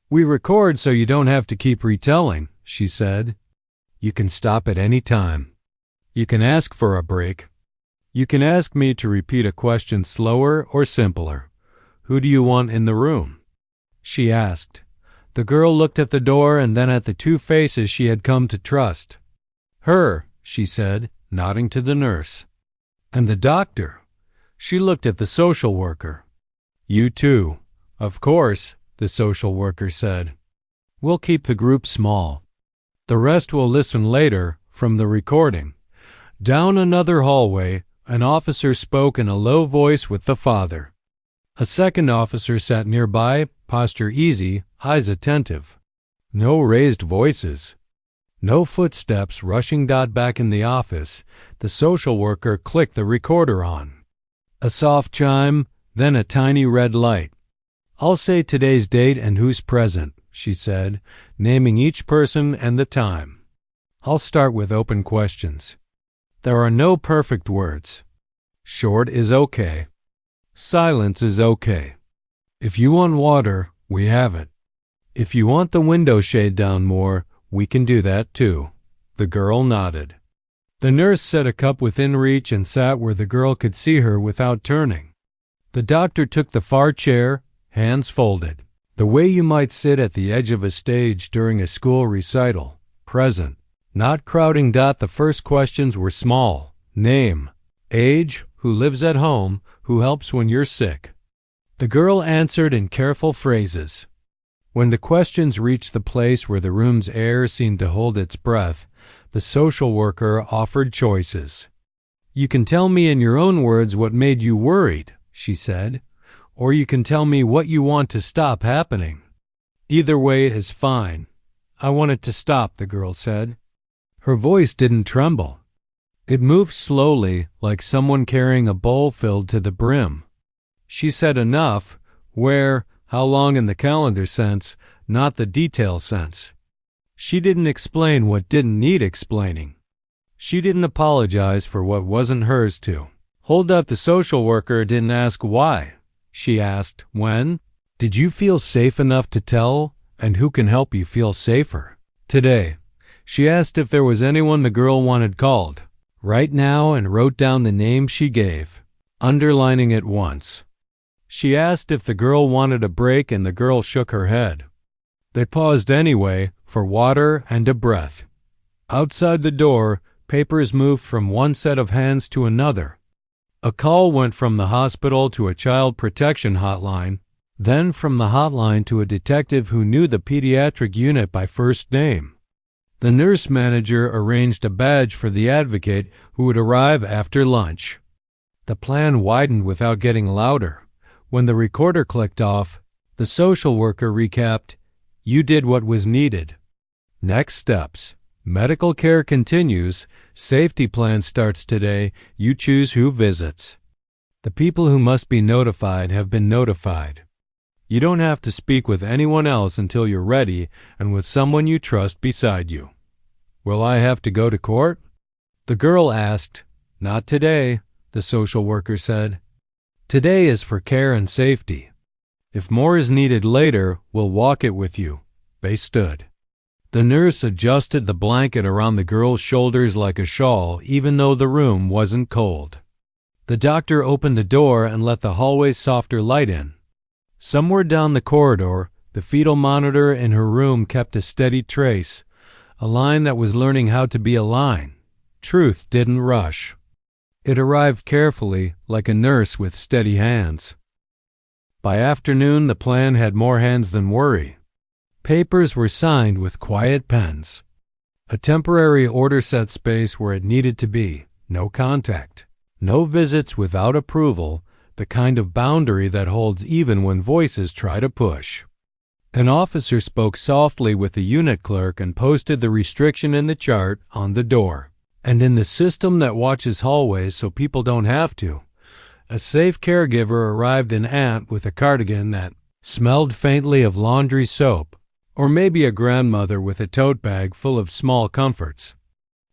"We record so you don't have to keep retelling," she said. "You can stop at any time. You can ask for a break. You can ask me to repeat a question slower or simpler. Who do you want in the room?" She asked. The girl looked at the door and then at the two faces she had come to trust. "Her," she said, nodding to the nurse. "And the doctor?" She looked at the social worker. "You too." "Of course," the social worker said. "We'll keep the group small. The rest will listen later from the recording." Down another hallway, an officer spoke in a low voice with the father. A second officer sat nearby, posture easy, eyes attentive. No raised voices. No footsteps rushing back in the office. The social worker clicked the recorder on. A soft chime, then a tiny red light. "I'll say today's date and who's present," she said, naming each person and the time. "I'll start with open questions. There are no perfect words. Short is okay. Silence is okay. If you want water, we have it. If you want the window shade down more, we can do that too." The girl nodded. The nurse set a cup within reach and sat where the girl could see her without turning. The doctor took the far chair, hands folded, the way you might sit at the edge of a stage during a school recital, present, not crowding. The first questions were small. Name, age, who lives at home, who helps when you're sick. The girl answered in careful phrases. When the questions reached the place where the room's air seemed to hold its breath, the social worker offered choices. "You can tell me in your own words what made you worried," she said, "or you can tell me what you want to stop happening. Either way is fine." "I want it to stop," the girl said. Her voice didn't tremble. It moved slowly, like someone carrying a bowl filled to the brim. She said enough, where, how long in the calendar sense, not the detail sense. She didn't explain what didn't need explaining. She didn't apologize for what wasn't hers to. Hold up, the social worker didn't ask why. She asked, when? Did you feel safe enough to tell, and who can help you feel safer? Today. She asked if there was anyone the girl wanted called, right now, and wrote down the name she gave, underlining it once. She asked if the girl wanted a break, and the girl shook her head. They paused anyway, for water and a breath. Outside the door, papers moved from one set of hands to another. A call went from the hospital to a child protection hotline, then from the hotline to a detective who knew the pediatric unit by first name. The nurse manager arranged a badge for the advocate who would arrive after lunch. The plan widened without getting louder. When the recorder clicked off, the social worker recapped, "You did what was needed. Next steps. Medical care continues. Safety plan starts today. You choose who visits. The people who must be notified have been notified. You don't have to speak with anyone else until you're ready and with someone you trust beside you." "Will I have to go to court?" the girl asked. "Not today," the social worker said. "Today is for care and safety. If more is needed later, we'll walk it with you." They stood. The nurse adjusted the blanket around the girl's shoulders like a shawl, even though the room wasn't cold. The doctor opened the door and let the hallway's softer light in. Somewhere down the corridor, the fetal monitor in her room kept a steady trace, a line that was learning how to be a line. Truth didn't rush. It arrived carefully, like a nurse with steady hands. By afternoon, the plan had more hands than worry. Papers were signed with quiet pens. A temporary order set space where it needed to be. No contact. No visits without approval, the kind of boundary that holds even when voices try to push. An officer spoke softly with the unit clerk and posted the restriction in the chart on the door. And in the system that watches hallways so people don't have to, a safe caregiver arrived in Aunt with a cardigan that smelled faintly of laundry soap, or maybe a grandmother with a tote bag full of small comforts.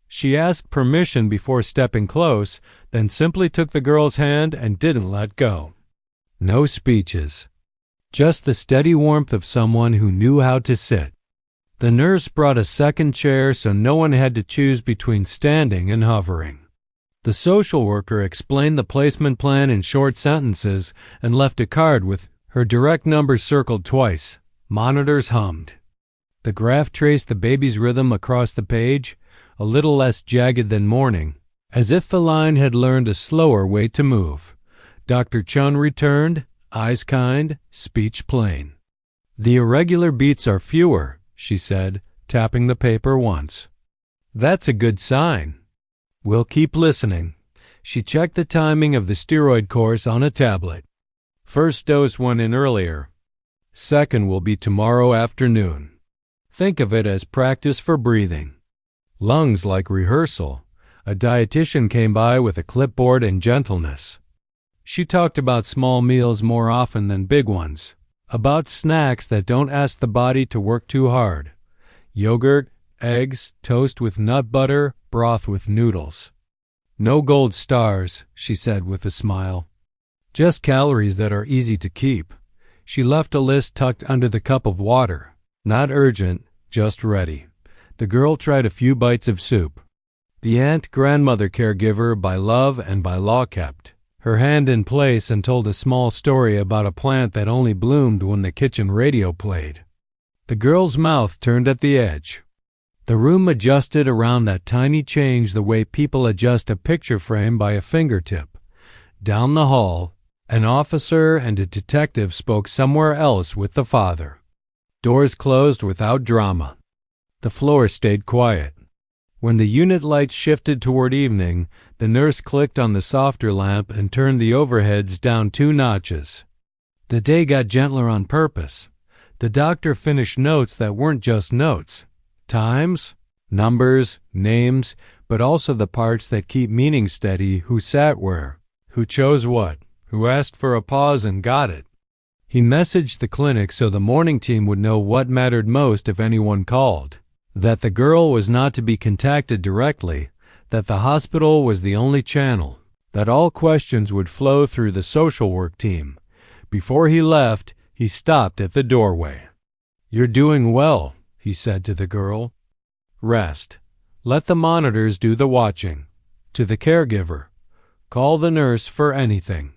She asked permission before stepping close, then simply took the girl's hand and didn't let go. No speeches. Just the steady warmth of someone who knew how to sit. The nurse brought a second chair so no one had to choose between standing and hovering. The social worker explained the placement plan in short sentences and left a card with her direct number circled twice. Monitors hummed. The graph traced the baby's rhythm across the page, a little less jagged than morning, as if the line had learned a slower way to move. Dr. Chun returned, eyes kind, speech plain. The irregular beats are fewer, she said, tapping the paper once. That's a good sign. We'll keep listening. She checked the timing of the steroid course on a tablet. First dose went in earlier. Second will be tomorrow afternoon. Think of it as practice for breathing. Lungs like rehearsal. A dietitian came by with a clipboard and gentleness. She talked about small meals more often than big ones. About snacks that don't ask the body to work too hard. Yogurt, eggs, toast with nut butter, broth with noodles. No gold stars, she said with a smile. Just calories that are easy to keep. She left a list tucked under the cup of water. Not urgent, just ready. The girl tried a few bites of soup. The aunt-grandmother caregiver by love and by law kept. Her hand in place and told a small story about a plant that only bloomed when the kitchen radio played. The girl's mouth turned at the edge. The room adjusted around that tiny change the way people adjust a picture frame by a fingertip. Down the hall, an officer and a detective spoke somewhere else with the father. Doors closed without drama. The floor stayed quiet. When the unit lights shifted toward evening, the nurse clicked on the softer lamp and turned the overheads down 2 notches. The day got gentler on purpose. The doctor finished notes that weren't just notes. Times, numbers, names, but also the parts that keep meaning steady, who sat where, who chose what, who asked for a pause and got it. He messaged the clinic so the morning team would know what mattered most if anyone called. That the girl was not to be contacted directly, that the hospital was the only channel, that all questions would flow through the social work team. Before he left, he stopped at the doorway. "You're doing well," he said to the girl. "Rest. Let the monitors do the watching." To the caregiver, "Call the nurse for anything."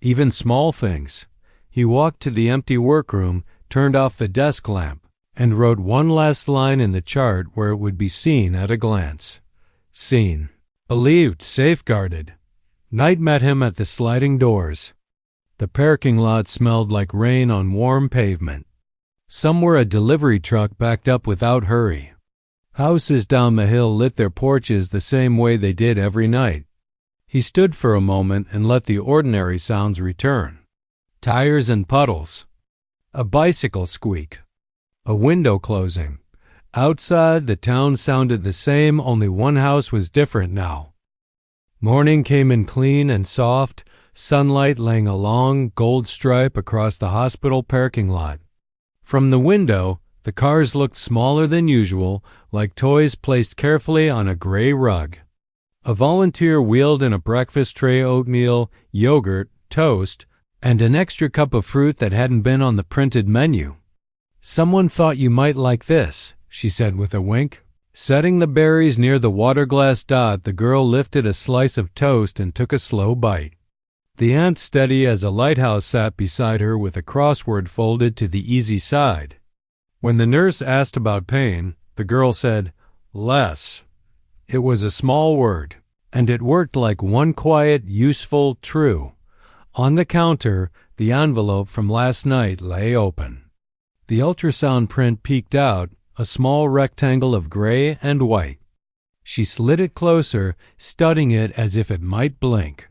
Even small things. He walked to the empty workroom, turned off the desk lamp, and wrote one last line in the chart where it would be seen at a glance. Seen. Believed, safeguarded. Night met him at the sliding doors. The parking lot smelled like rain on warm pavement. Somewhere a delivery truck backed up without hurry. Houses down the hill lit their porches the same way they did every night. He stood for a moment and let the ordinary sounds return. Tires and puddles. A bicycle squeak. A window closing. Outside, the town sounded the same, only one house was different now. Morning came in clean and soft, sunlight laying a long, gold stripe across the hospital parking lot. From the window, the cars looked smaller than usual, like toys placed carefully on a gray rug. A volunteer wheeled in a breakfast tray: oatmeal, yogurt, toast, and an extra cup of fruit that hadn't been on the printed menu. "Someone thought you might like this," she said with a wink. Setting the berries near the water glass dot, the girl lifted a slice of toast and took a slow bite. The aunt, steady as a lighthouse, sat beside her with a crossword folded to the easy side. When the nurse asked about pain, the girl said, "Less." It was a small word, and it worked like one quiet, useful, true. On the counter, the envelope from last night lay open. The ultrasound print peeked out, a small rectangle of gray and white. She slid it closer, studying it as if it might blink.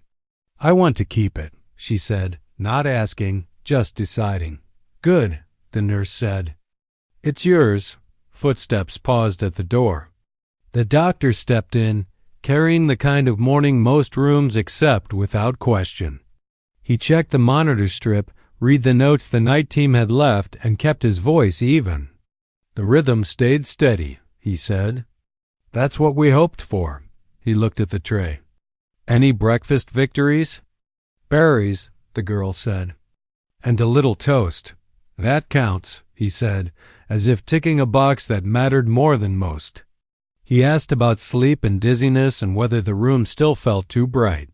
"I want to keep it," she said, not asking, just deciding. "Good," the nurse said. "It's yours." Footsteps paused at the door. The doctor stepped in, carrying the kind of morning most rooms accept without question. He checked the monitor strip, read the notes the night team had left, and kept his voice even. "The rhythm stayed steady," he said. "That's what we hoped for." He looked at the tray. "Any breakfast victories?" "Berries," the girl said. "And a little toast." "That counts," he said, as if ticking a box that mattered more than most. He asked about sleep and dizziness and whether the room still felt too bright.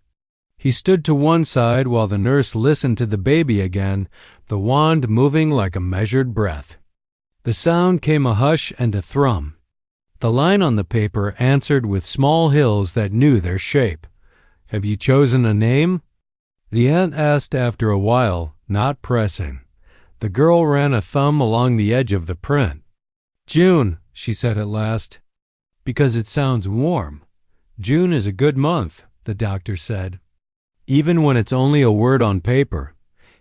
He stood to one side while the nurse listened to the baby again, the wand moving like a measured breath. The sound came a hush and a thrum. The line on the paper answered with small hills that knew their shape. "Have you chosen a name?" The aunt asked after a while, not pressing. The girl ran a thumb along the edge of the print. "June," she said at last. "Because it sounds warm." "June is a good month," the doctor said. "Even when it's only a word on paper."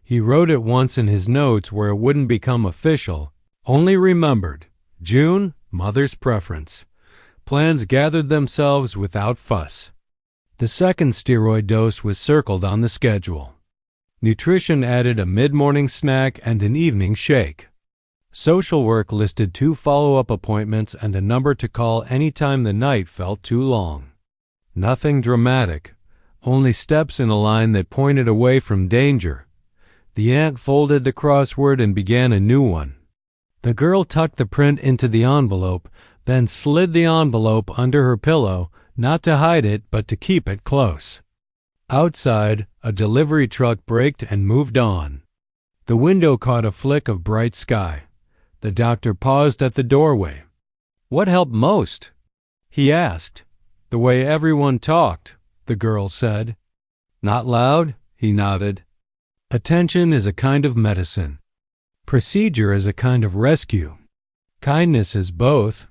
He wrote it once in his notes where it wouldn't become official. Only remembered. June, mother's preference. Plans gathered themselves without fuss. The second steroid dose was circled on the schedule. Nutrition added a mid-morning snack and an evening shake. Social work listed 2 follow-up appointments and a number to call anytime the night felt too long. Nothing dramatic, only steps in a line that pointed away from danger. The aunt folded the crossword and began a new one. The girl tucked the print into the envelope, then slid the envelope under her pillow, not to hide it but to keep it close. Outside, a delivery truck braked and moved on. The window caught a flick of bright sky. The doctor paused at the doorway. "What helped most?" he asked. "The way everyone talked," the girl said. "Not loud?" he nodded. Attention is a kind of medicine. Procedure is a kind of rescue. Kindness is both.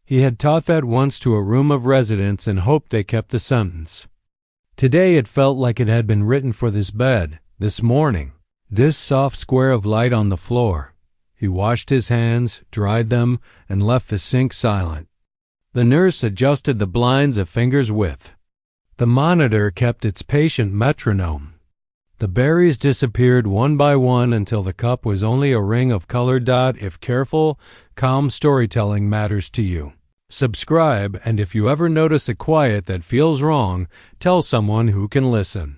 He had taught that once to a room of residents and hoped they kept the sentence. Today it felt like it had been written for this bed, this morning, this soft square of light on the floor. He washed his hands, dried them, and left the sink silent. The nurse adjusted the blinds a finger's width. The monitor kept its patient metronome. The berries disappeared one by one until the cup was only a ring of colored dot. If careful, calm storytelling matters to you. Subscribe, and if you ever notice a quiet that feels wrong, tell someone who can listen.